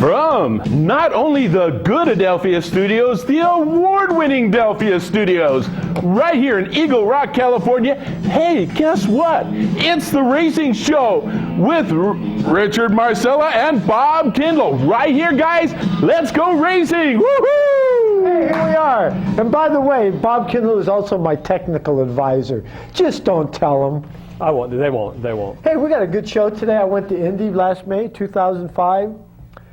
From not only the good Adelphia Studios, the award-winning Adelphia Studios, right here in Eagle Rock, California. Hey, guess what? It's the Racing Show with Richard Marcella and Bob Kindle. Right here, guys. Let's go racing! Woohoo! Hey, here we are. And by the way, Bob Kindle is also my technical advisor. Just don't tell him. I won't. They won't. Hey, we got a good show today. I went to Indy last May, 2005.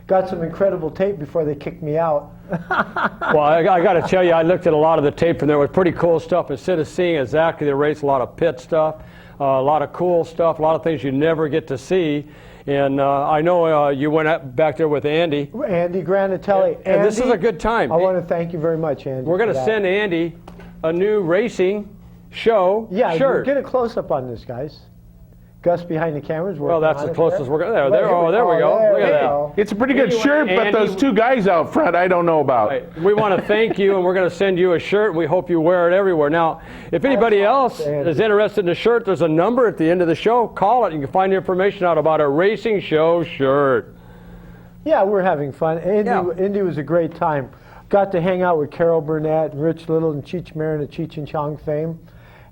Got some incredible tape before they kicked me out. Well, I got to tell you, I looked at a lot of the tape from there. It was pretty cool stuff. Instead of seeing exactly the race, a lot of pit stuff, a lot of cool stuff, a lot of things you never get to see. And I know you went back there with Andy. Andy Granatelli. And Andy, this is a good time. I want to thank you very much, Andy. We're going to send Andy a new racing show shirt. Get a close-up on this, guys. Gus behind the cameras. Well, that's the closest we're going to. There we go. Look at that. It's a pretty good shirt, but those two guys out front, I don't know about. Right. We want to thank you, and we're going to send you a shirt. We hope you wear it everywhere. Now, if anybody else is interested in a shirt, there's a number at the end of the show. Call it. You can find the information out about a Racing Show shirt. Yeah, we're having fun. Indy was a great time. Got to hang out with Carol Burnett and Rich Little and Cheech Marin of Cheech and Chong fame.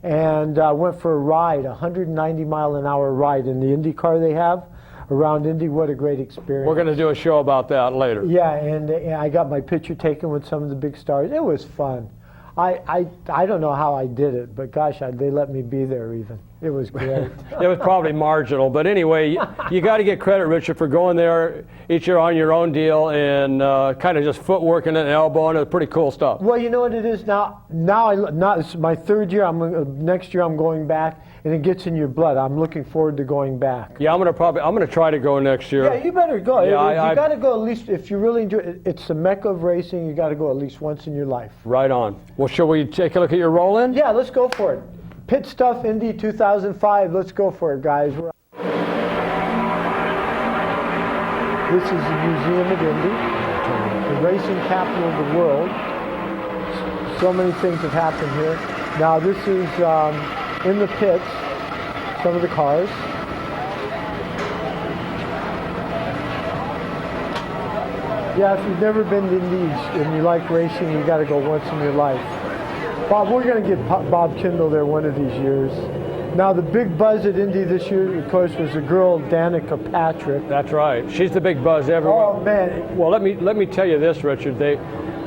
And went for a ride, 190-mile-an-hour ride in the Indy car they have around Indy. What a great experience. We're going to do a show about that later. Yeah, and I got my picture taken with some of the big stars. It was fun. I don't know how I did it, but gosh, they let me be there even. It was great. It was probably marginal, but anyway, you got to get credit, Richard, for going there each year on your own deal and kind of just footwork and an elbow, and it's pretty cool stuff. Well, you know what it is now. It's my third year. Next year I'm going back, and it gets in your blood. I'm looking forward to going back. Yeah, I'm gonna try to go next year. Yeah, you better go. Yeah, you got to go at least if you really enjoy it. It's the mecca of racing. You got to go at least once in your life. Right on. Well, shall we take a look at your roll-in? Yeah, let's go for it. Pit Stuff Indy 2005. Let's go for it, guys. This is the Museum of Indy, the racing capital of the world. So many things have happened here. Now this is in the pits, some of the cars. Yeah, if you've never been to Indy and you like racing, you got to go once in your life. Bob, we're going to get Bob Kindle there one of these years. Now, the big buzz at Indy this year, of course, was the girl Danica Patrick. That's right. She's the big buzz everywhere. Oh, man. Well, let me tell you this, Richard.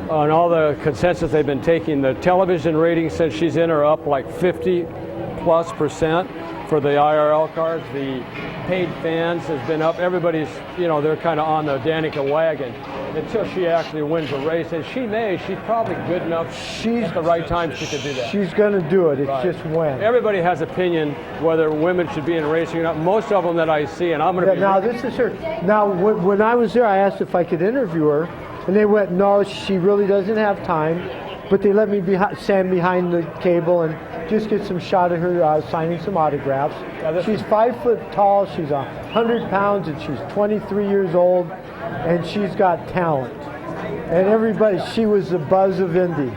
On all the consensus they've been taking, the television ratings since she's in are up like 50+% for the IRL cars. The paid fans has been up. Everybody's, they're kind of on the Danica wagon until she actually wins a race, and she's probably good enough. At the right time she could do that. She's going to do it. It's just when. Everybody has opinion whether women should be in racing or not. Most of them that I see, and I'm going to be. Now this is her. Now when I was there, I asked if I could interview her, and they went, no, she really doesn't have time. But they let me stand behind the cable and just get some shot of her signing some autographs. She's 5 foot tall, she's 100 pounds, and she's 23 years old, and she's got talent. And she was the buzz of Indy.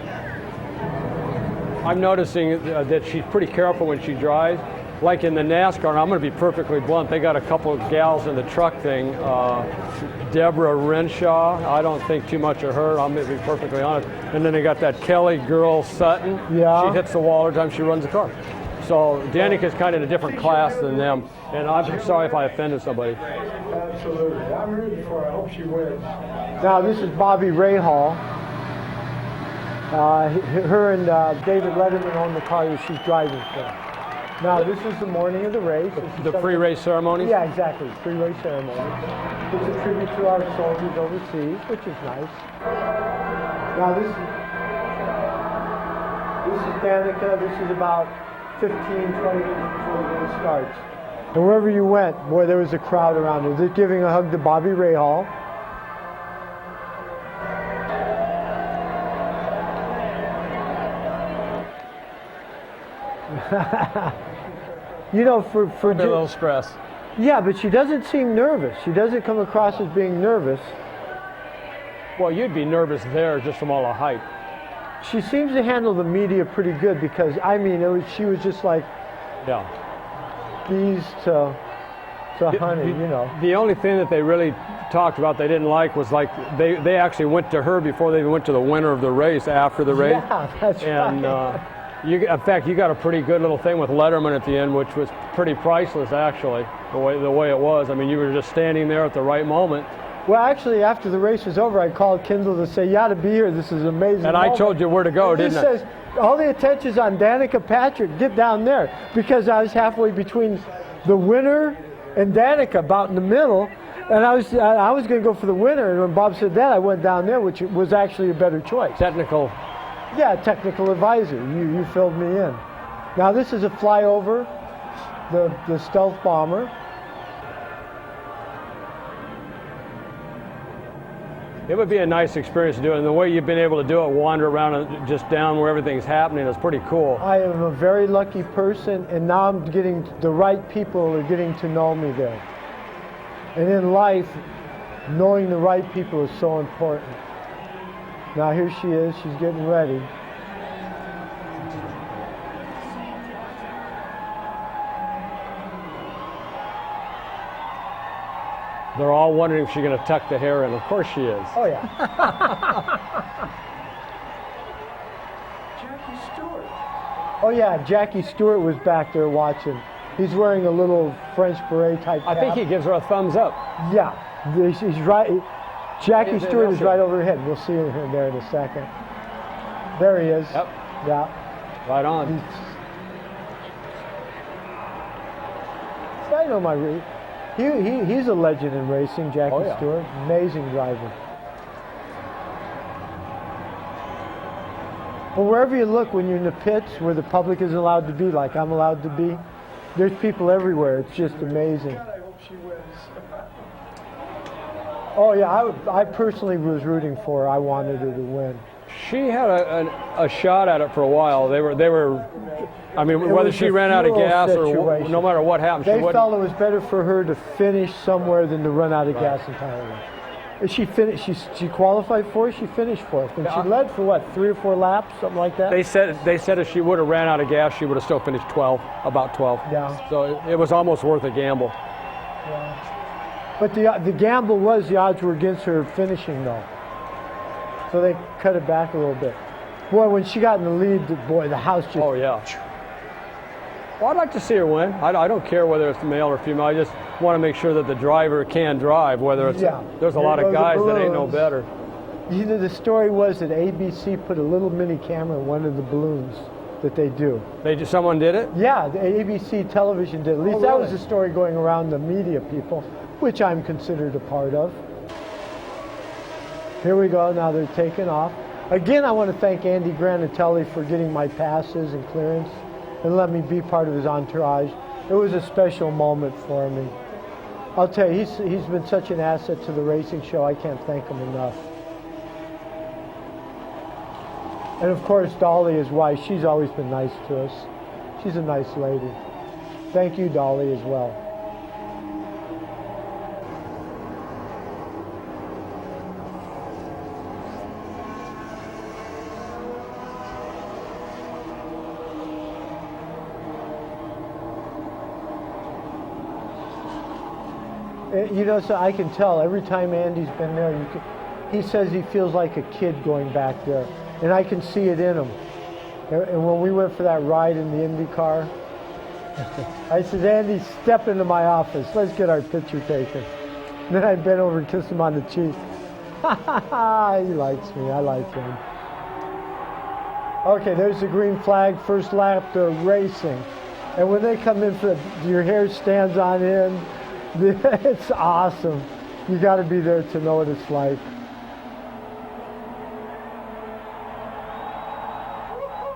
I'm noticing that she's pretty careful when she drives. Like in the NASCAR, and I'm going to be perfectly blunt, they got a couple of gals in the truck thing. Deborah Renshaw, I don't think too much of her, I'm going to be perfectly honest. And then they got that Kelly girl Sutton. Yeah. She hits the wall every time she runs the car. So Danica's kind of in a different class than them. And I'm sorry if I offended somebody. Absolutely. I'm rooting for her. I hope she wins. Now this is Bobby Rahal. Her and David Letterman own the car that she's driving for. Now this is the morning of the race. The pre-race ceremony? Yeah, exactly. Pre-race ceremony. It's a tribute to our soldiers overseas, which is nice. Now this is Danica. This is about 15, 20 minutes before the race starts. And wherever you went, boy, there was a crowd around her. They're giving a hug to Bobby Rahal. For a little stress. Yeah, but she doesn't seem nervous. She doesn't come across as being nervous. Well, you'd be nervous there just from all the hype. She seems to handle the media pretty good because, she was just like bees to honey, The only thing that they really talked about they didn't like was like they actually went to her before they even went to the winner of the race after the race. Yeah, that's and, right. In fact, you got a pretty good little thing with Letterman at the end, which was pretty priceless, actually, the way it was. I mean, you were just standing there at the right moment. Well, actually, after the race was over, I called Kindle to say, you ought to be here. This is amazing. And I told you where to go, didn't I? He says, all the attention's on Danica Patrick. Get down there. Because I was halfway between the winner and Danica, about in the middle. And I was going to go for the winner. And when Bob said that, I went down there, which was actually a better choice. Technical. Yeah, technical advisor. You filled me in. Now, this is a flyover, the stealth bomber. It would be a nice experience to do it, and the way you've been able to do it, wander around and just down where everything's happening, is pretty cool. I am a very lucky person, and now I'm getting the right people are getting to know me there. And in life, knowing the right people is so important. Now here she is, she's getting ready. They're all wondering if she's going to tuck the hair in. Of course she is. Oh, yeah. Jackie Stewart. Oh, yeah, Jackie Stewart was back there watching. He's wearing a little French beret type cap. I think he gives her a thumbs up. Yeah, he's right. Jackie Stewart is right over her head. We'll see him there in a second. There he is. Yep. Yeah. Right on. I know my... He's a legend in racing, Jackie Stewart. Amazing driver. But wherever you look, when you're in the pits, where the public isn't allowed to be, like I'm allowed to be, there's people everywhere. It's just amazing. God, I hope she wins. Oh yeah, I personally was rooting for her. I wanted her to win. She had a shot at it for a while. They were. I mean, whether she ran out of gas or no matter what happened, they felt it was better for her to finish somewhere than to run out of gas entirely. She finished. She qualified for it. She finished fourth, and she led for what, 3 or 4 laps, something like that. They said if she would have ran out of gas, she would have still finished 12, about 12. Yeah. So it was almost worth a gamble. Yeah. But the gamble was the odds were against her finishing though, so they cut it back a little bit. Boy, when she got in the lead, the house just. Oh yeah. Well, I'd like to see her win. I don't care whether it's male or female. I just want to make sure that the driver can drive, whether it's... Yeah. There's a lot of guys that ain't no better. You know, the story was that ABC put a little mini camera in one of the balloons that they do. Someone did it? Yeah, the ABC television did. At least that was the story going around the media people, which I'm considered a part of. Here we go. Now they're taking off. Again, I want to thank Andy Granatelli for getting my passes and clearance and let me be part of his entourage. It was a special moment for me. I'll tell you, he's been such an asset to the racing show, I can't thank him enough. And of course, Dolly, his wife, she's always been nice to us. She's a nice lady. Thank you, Dolly, as well. You know, so I can tell every time Andy's been there, he says he feels like a kid going back there. And I can see it in him. And when we went for that ride in the Indy car, I said, Andy, step into my office. Let's get our picture taken. And then I bent over and kissed him on the cheek. He likes me. I like him. Okay, there's the green flag. First lap, they're racing. And when they come in for your hair stands on end. It's awesome. You got to be there to know what it's like.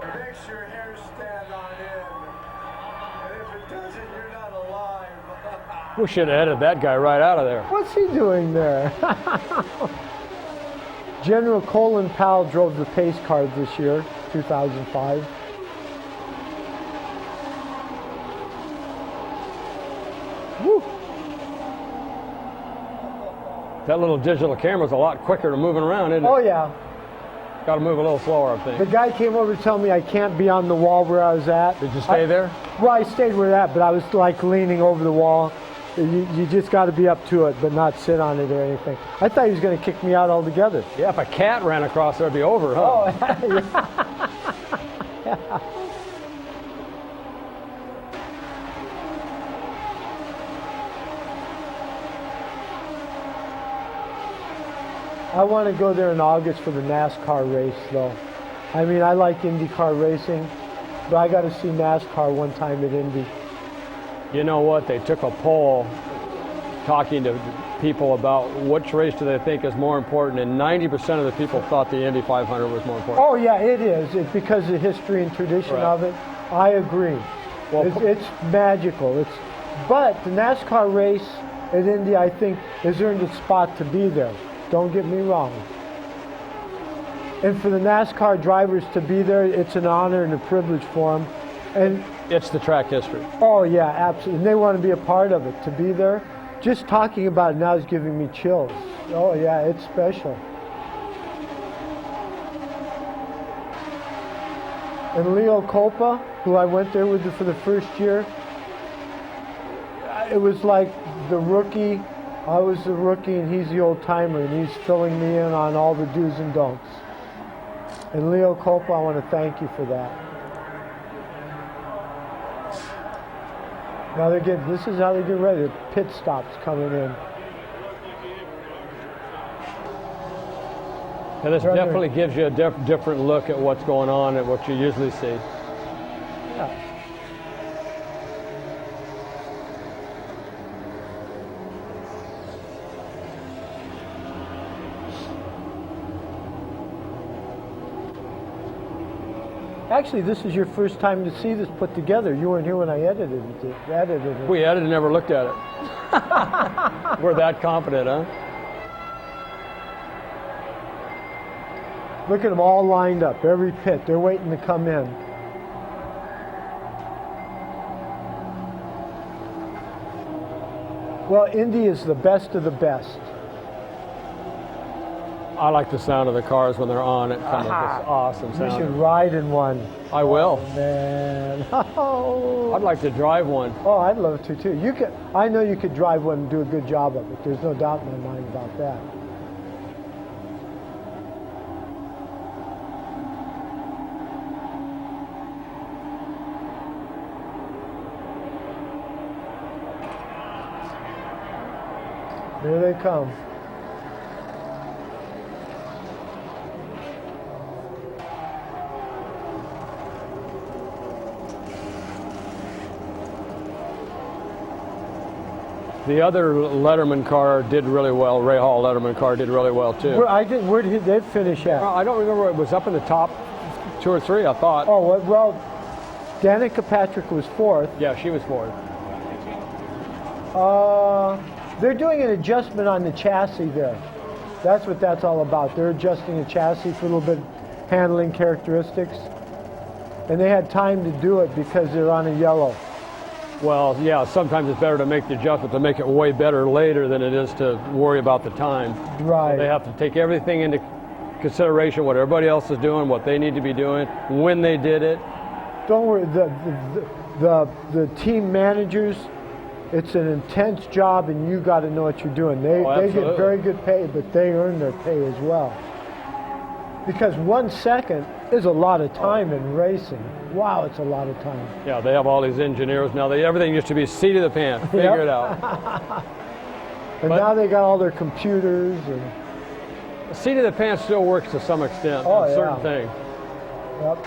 Makes your hair stand on end. And if it doesn't, you're not alive. We should have edited that guy right out of there. What's he doing there? General Colin Powell drove the pace car this year, 2005. Woo! That little digital camera's a lot quicker to moving around, isn't it? Oh, yeah. Got to move a little slower, I think. The guy came over to tell me I can't be on the wall where I was at. Did you stay there? Well, I stayed where that, but I was like leaning over the wall. You just got to be up to it, but not sit on it or anything. I thought he was going to kick me out altogether. Yeah, if a cat ran across there, it'd be over, huh? I want to go there in August for the NASCAR race, though. I mean, I like IndyCar racing, but I got to see NASCAR one time at Indy. You know what? They took a poll talking to people about which race do they think is more important, and 90% of the people thought the Indy 500 was more important. Oh, yeah, it is. It's because of the history and tradition Right. of it. I agree. Well, It's magical. But the NASCAR race at Indy, I think, has earned a spot to be there. Don't get me wrong. And for the NASCAR drivers to be there, it's an honor and a privilege for them. And it's the track history. oh yeah, absolutely. And they want to be a part of it. To be there, just talking about it now is giving me chills. Oh yeah, it's special. And Leo Culpa, who I went there with for the first year, it was like the rookie. I was the rookie and he's the old timer, and he's filling me in on all the do's and don'ts. And Leo Culpa, I want to thank you for that. Now this is how they get ready. The pit stops coming in. And this definitely gives you a different look at what's going on and what you usually see. Yeah. Actually, this is your first time to see this put together. You weren't here when I edited it. We edited and never looked at it. We're that confident, huh? Look at them all lined up, every pit. They're waiting to come in. Well, Indy is the best of the best. I like the sound of the cars when they're on. It comes with this awesome You sound. should ride in one. I will. Man. Oh. I'd like to drive one. Oh, I'd love to too. You could. I know you could drive one and do a good job of it. There's no doubt in my mind about that. There they come. The other Letterman car did really well. Ray Hall Letterman car did really well too. Where did they finish at? I don't remember. It was up in the top 2 or 3, I thought. Oh, well, Danica Patrick was fourth. Yeah, she was 4th. They're doing an adjustment on the chassis there. That's what that's all about. They're adjusting the chassis for a little bit handling characteristics. And they had time to do it because they're on a yellow. Well, yeah, sometimes it's better to make the adjustment to make it way better later than it is to worry about the time. Right. So they have to take everything into consideration, what everybody else is doing, what they need to be doing, when they did it. Don't worry, the team managers, it's an intense job and you got to know what you're doing. They get very good pay, but they earn their pay as well. Because 1 second is a lot of time in racing. Wow, it's a lot of time. Yeah, they have all these engineers now. Everything used to be seat of the pants. Figure it out. And now they got all their computers and. Seat of the pants still works to some extent Oh, on yeah. certain things. Yep.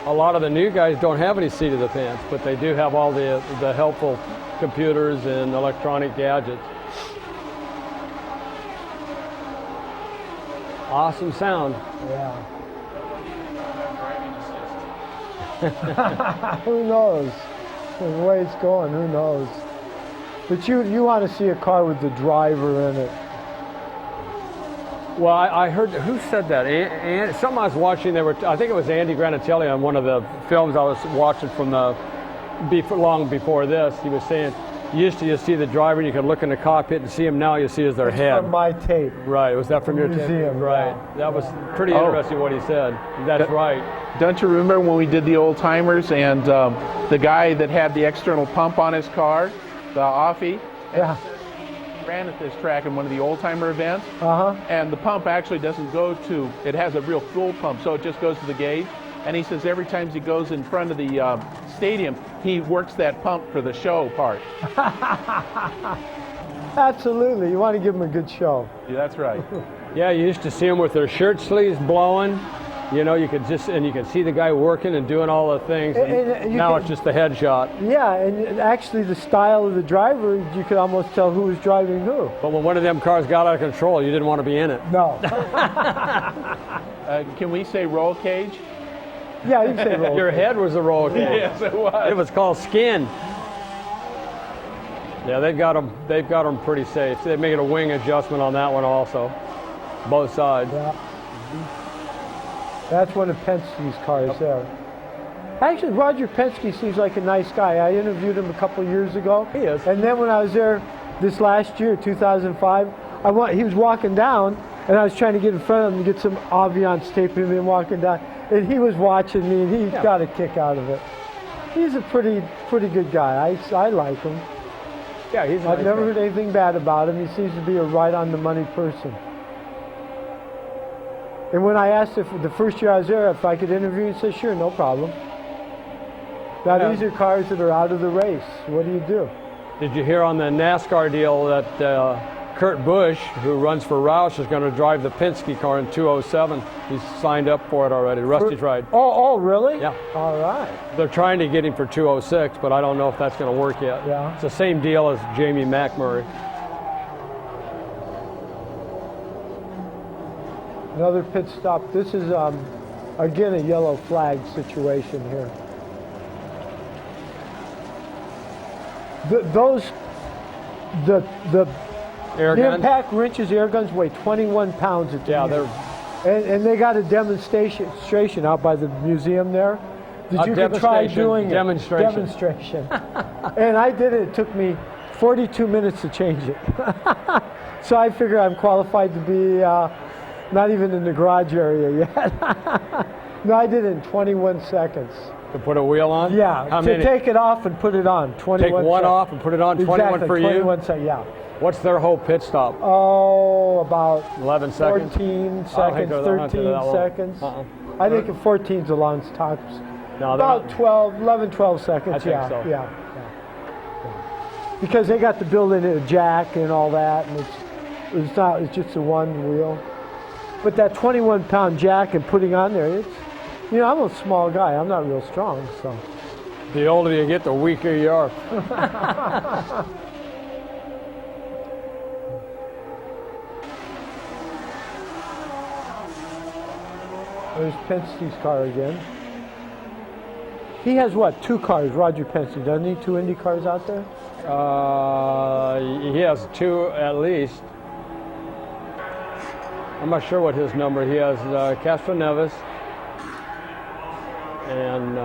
A lot of the new guys don't have any seat of the pants, but they do have all the helpful computers and electronic gadgets. Awesome sound. Yeah. Who knows? The way it's going, who knows? But you want to see a car with the driver in it. Well, I heard, who said that? And something I was watching, I think it was Andy Granatelli on one of the films I was watching from long before this. He was saying, used to you see the driver and you could look in the cockpit and see him. Now you see is their head. From my tape. Right, was that from your tape? Museum, Right, yeah. that was pretty interesting what he said. That's right. Don't you remember when we did the old timers and the guy that had the external pump on his car, the Offie, Yeah. Ran at this track in one of the old timer events, and the pump actually doesn't go to, it has a real fuel pump, so it just goes to the gauge. And he says every time he goes in front of the stadium, he works that pump for the show part. Absolutely. You want to give them a good show. Yeah, that's right. Yeah, you used to see them with their shirt sleeves blowing. You know, you could see the guy working and doing all the things. And now it's just the headshot. Yeah, and actually the style of the driver, you could almost tell who was driving who. But when one of them cars got out of control, you didn't want to be in it. No. Can we say roll cage? Yeah, you can say roll. Your head was a roll cage. Yes, it was. It was called skin. Yeah, they've got them pretty safe. They're making a wing adjustment on that one also, both sides. Yeah. That's one of Penske's cars there. Actually, Roger Penske seems like a nice guy. I interviewed him a couple years ago. He is. And then when I was there this last year, 2005, he was walking down, and I was trying to get in front of him to get some Aviance tape of him walking down. And he was watching me, and he got a kick out of it. He's a pretty good guy. I like him. Yeah, he's a I've nice never guy. heard anything bad about him. He seems to be a right-on-the-money person. And when I asked if the first year I was there if I could interview, he said, sure, no problem. Now, these are cars that are out of the race. What do you do? Did you hear on the NASCAR deal that Kurt Busch, who runs for Roush, is going to drive the Penske car in 207? He's signed up for it already. Rusty's ride. Oh, really? Yeah. All right. They're trying to get him for 206, but I don't know if that's going to work yet. Yeah. It's the same deal as Jamie McMurray. Another pit stop. This is, again, a yellow flag situation here. The Air gun? impact wrenches, air guns weigh 21 pounds at the unit. And they got a demonstration out by the museum there. You could try doing demonstration. Demonstration. And I did it. It took me 42 minutes to change it. So I figure I'm qualified to be not even in the garage area yet. No, I did it in 21 seconds. To put a wheel on? Yeah, How to many? take it off and put it on. 21 Take one seconds. off and put it on, 21 Exactly, for 21 you? seconds, yeah. What's their whole pit stop? Oh, about 11 seconds? 14 I seconds, don't think 13 they're that long. seconds. Uh-uh. I think 14 is the longest tops. No, they're About not. 11, 12 seconds, I think yeah, so. yeah. Because they got the built-in a jack and all that, and it's just a one wheel. But that 21-pound jack and putting on there, I'm a small guy. I'm not real strong, so. The older you get, the weaker you are. There's Penske's car again. He has what, 2 cars, Roger Penske, doesn't he? 2 Indy cars out there? He has 2 at least. I'm not sure what his number. He has Castro Neves and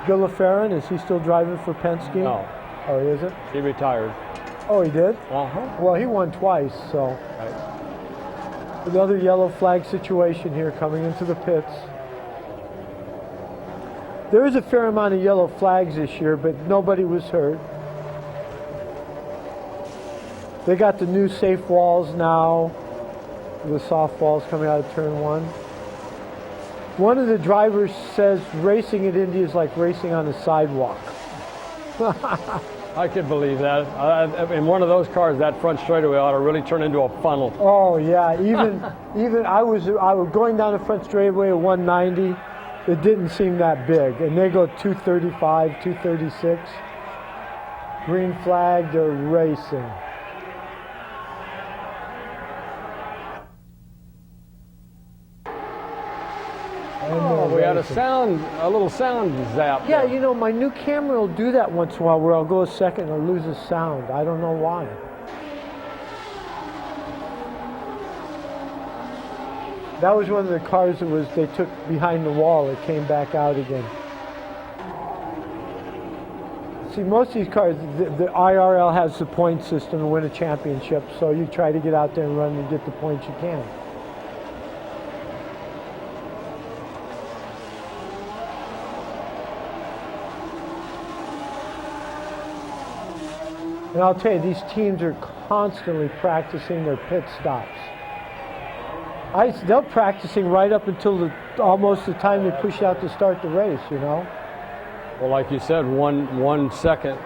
Bill LaFerrin, is he still driving for Penske? no, Oh, he isn't? he retired. Oh, he did? Uh-huh. Well, he won twice, so. Right. Another yellow flag situation here coming into the pits. There is a fair amount of yellow flags this year, but nobody was hurt. They got the new safe walls now, the soft walls coming out of turn 1. One of the drivers says racing at Indy is like racing on a sidewalk. I could believe that. In one of those cars, that front straightaway ought to really turn into a funnel. Oh yeah, even I was going down the front straightaway at 190. It didn't seem that big, and they go 235, 236. Green flag, they're racing. Oh, we had a little sound zap. Yeah, there. my new camera will do that once in a while where I'll go a second and I'll lose the sound. I don't know why. That was one of the cars that they took behind the wall. It came back out again. See, most of these cars, the IRL has the point system to win a championship, so you try to get out there and run and get the points you can. And I'll tell you, these teams are constantly practicing their pit stops. They're practicing right up until almost the time they push out to start the race, you know? Well, like you said, one second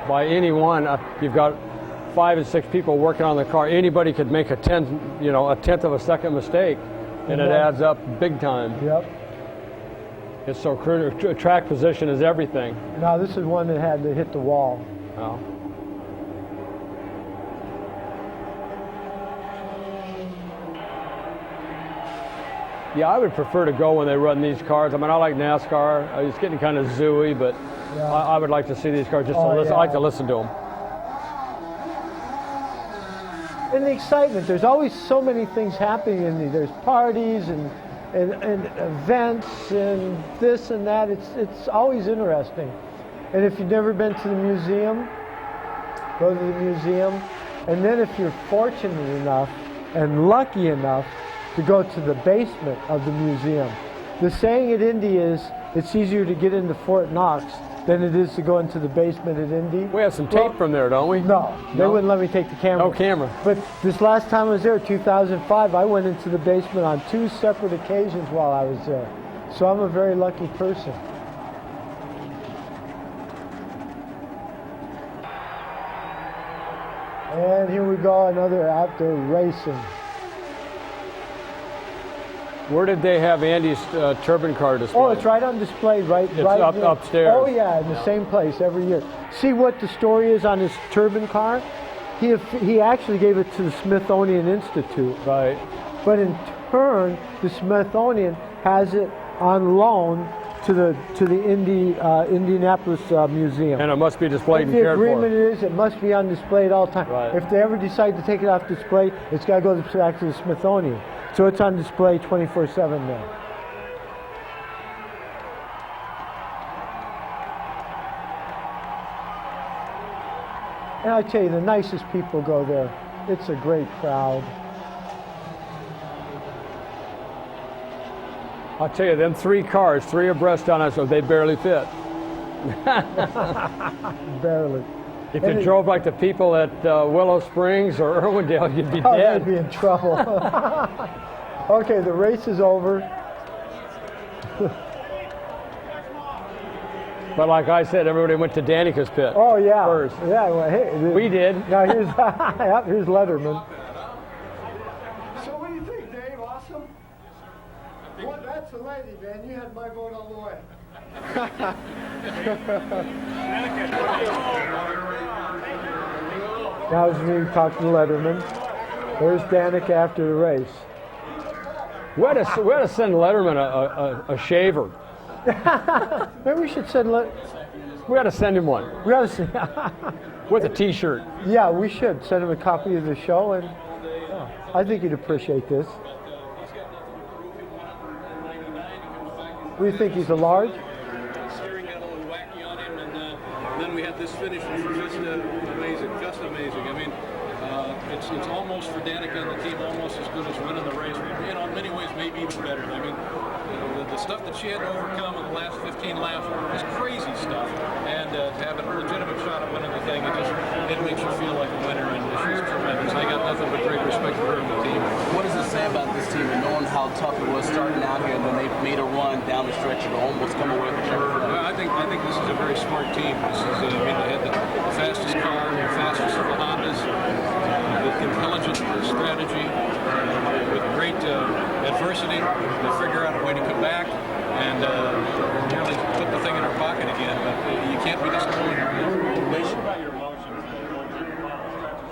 by anyone, you've got 5 and 6 people working on the car. Anybody could make a tenth of a second mistake, and it adds up big time. Yep. It's so crucial. Track position is everything. Now this is one that had to hit the wall. Oh. Yeah, I would prefer to go when they run these cars. I mean, I like NASCAR. It's getting kind of zooey, but Yeah. I would like to see these cars just to listen. Yeah. I like to listen to them. And the excitement, there's always so many things happening in these. There's parties and events and this and that. It's always interesting. And if you've never been to the museum, go to the museum. And then if you're fortunate enough and lucky enough to go to the basement of the museum. The saying at Indy is, it's easier to get into Fort Knox than it is to go into the basement at Indy. We have some tape from there, don't we? No, they wouldn't let me take the camera. No camera. But this last time I was there, 2005, I went into the basement on 2 separate occasions while I was there. So I'm a very lucky person. And here we go, another outdoor racing. Where did they have Andy's turbine car displayed? Oh, it's right on display, right? It's right up, here. upstairs. Oh yeah, in the same place every year. See what the story is on his turbine car? He actually gave it to the Smithsonian Institute. Right. But in turn, the Smithsonian has it on loan to the Indianapolis Museum. And it must be displayed and The cared for. agreement is it must be on display at all times. Right. If they ever decide to take it off display, it's got to go back to the Smithsonian. So it's on display 24/7 now. And I tell you, the nicest people go there. It's a great crowd. I'll tell you, them 3 cars, 3 abreast on us, so they barely fit. Barely. If you drove like the people at Willow Springs or Irwindale, you'd be Oh, dead. they'd be in trouble. Okay, the race is over. But like I said, everybody went to Danica's pit. Oh yeah. First. Yeah. Well, hey, We did. Now here's yep, here's Letterman. So what do you think, Dave? Awesome? Well, that's the lady, man. You had my vote all the way. Now as we talk to Letterman. There's Danica after the race. We had to send Letterman a shaver. Maybe we should send We had to send him one we ought to see. with a T-shirt. Yeah, we should send him a copy of the show, and I think he'd appreciate this. What do you think? He's a large? Steering got a little wacky on him, and then we had this finish, which was just amazing, just amazing. I mean, it's almost for Danica and the team almost as good as winning the race. You know, in many ways, maybe even better. I mean, the stuff that she had to overcome in the last 15 laps was crazy stuff, and to have a legitimate shot at winning the thing, it makes you feel like a winner, and she's tremendous. I got nothing but great respect for her and the team. What does it say about this team, and knowing how tough it was starting out here, and then they made a run down the stretch to almost come away with everything? Well, I think this is a very smart team. This is, I mean, they had the fastest car, the fastest of the Hondas, with intelligent strategy, with great adversity. They figure out a way to come back and nearly put the thing in her pocket again. But you can't be disappointed. About your emotions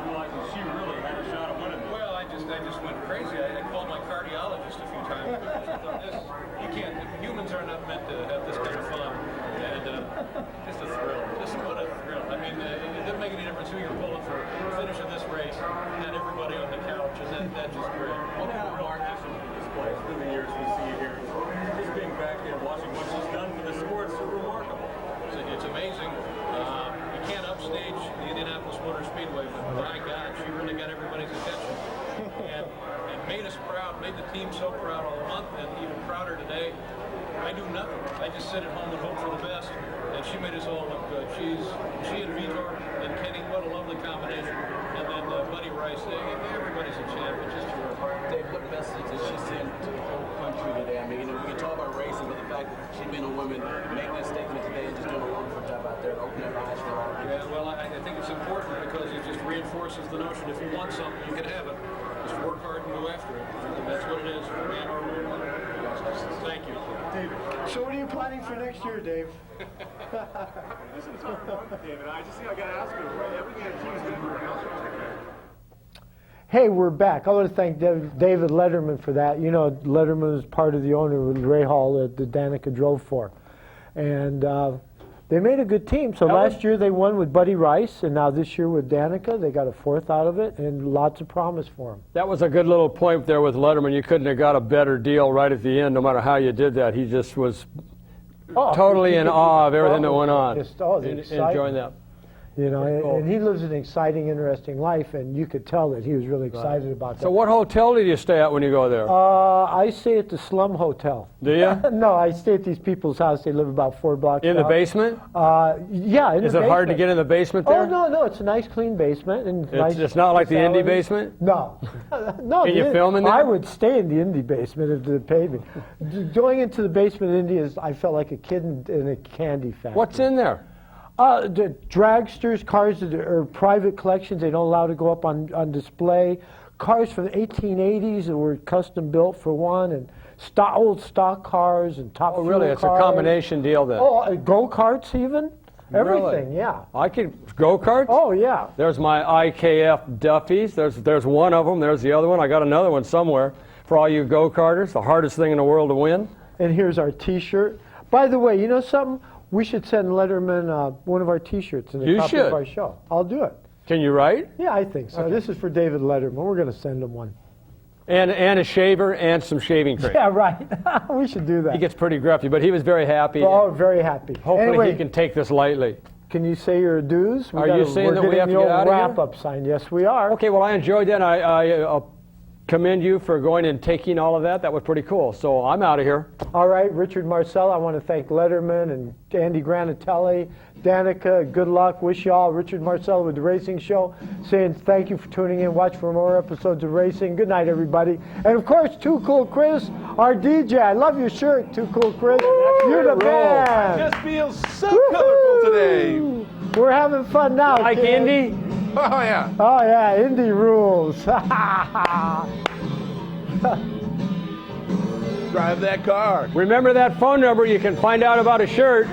realizing she really had a shot at winning. Well, I just went crazy. I called my cardiologist a few times. You can't. Humans are not meant to have this kind of fun. And just a thrill. Just what a thrill. I mean, it didn't make any difference who you're pulling for the finish of this race. And everybody on the couch, and that's just great. What kind of mark this displays through the years we see here? Just being back there watching what she's done for the sport is so remarkable. It's amazing. You can't upstage the Indianapolis Motor Speedway, but my God, she really got everybody's attention. And made us proud, made the team so proud all month, and even prouder today. I do nothing. I just sit at home and hope for the best, and she made us all look good. She and Vitor and Kenny, what a lovely lovely combination. And then Buddy Rice, everybody's a champ. It's just terrific. Dave, what message is she send to the whole country today? I mean, we can talk about racing, but the fact that she's been a woman making this statement today and just doing a wonderful job out there and opening up eyes for a lot of people. Yeah, well, I think it's important because it just reinforces the notion if you want something, you can have it. Just work hard and go after it. And that's what it is for man or woman. Thank you. David. So what are you planning for next year, Dave? This is fun, David. I got to ask you, everything that team's been for house. Hey, we're back. I want to thank David Letterman for that. You know, Letterman was part of the owner of Ray Hall that Danica drove for. And they made a good team. So last year they won with Buddy Rice, and now this year with Danica, they got a fourth out of it, and lots of promise for them. That was a good little point there with Letterman. You couldn't have got a better deal right at the end, no matter how you did that. He just was totally in awe of everything that went on. Just, enjoying that. You know, Cool. and he lives an exciting, interesting life, and you could tell that he was really excited about that. So what hotel did you stay at when you go there? I stay at the Slum Hotel. Do you? No, I stay at these people's house. They live about 4 blocks In the out. basement? Yeah, in Is the it hard to basement. get in the basement there? Oh, no, it's a nice, clean basement. And It's not like the Indy facilities. basement? No. No. Can you film in there? I would stay in the Indy basement if they paid me. Going into the basement of Indy I felt like a kid in a candy factory. What's in there? The dragsters, cars that are private collections, they don't allow to go up on display. Cars from the 1880s that were custom built for one, and old stock cars and top Oh, really? fuel It's cars. a combination deal then. Oh, go-karts even? Everything, Really? yeah. I could go-karts? Oh, yeah. There's my IKF Duffies. There's one of them. There's the other one. I got another one somewhere for all you go-karters. The hardest thing in the world to win. And here's our T-shirt. By the way, you know something? We should send Letterman one of our T-shirts in the You top should. of our show. I'll do it. Can you write? Yeah, I think so. Okay. This is for David Letterman. We're going to send him one. And a shaver and some shaving cream. Yeah, right. We should do that. He gets pretty gruffy, but he was very happy. Oh, very happy. Hopefully anyway, he can take this lightly. Can you say your dues? Are you saying that we have to the get old out of here? wrap-up sign. Yes, we are. Okay, well, I enjoyed that. I commend you for going and taking all of that. That was pretty cool. So I'm out of here. All right, Richard Marcel, I want to thank Letterman and Andy Granatelli, Danica, good luck. Wish you all. Richard Marcel with The Racing Show saying thank you for tuning in. Watch for more episodes of racing. Good night, everybody. And, of course, Too Cool Chris, our DJ. I love your shirt, Too Cool Chris. You're the man. Just feels so colorful today. We're having fun now, Like kids. Indy? Oh, yeah. Oh, yeah, Indy rules. Drive that car. Remember that phone number. You can find out about a shirt.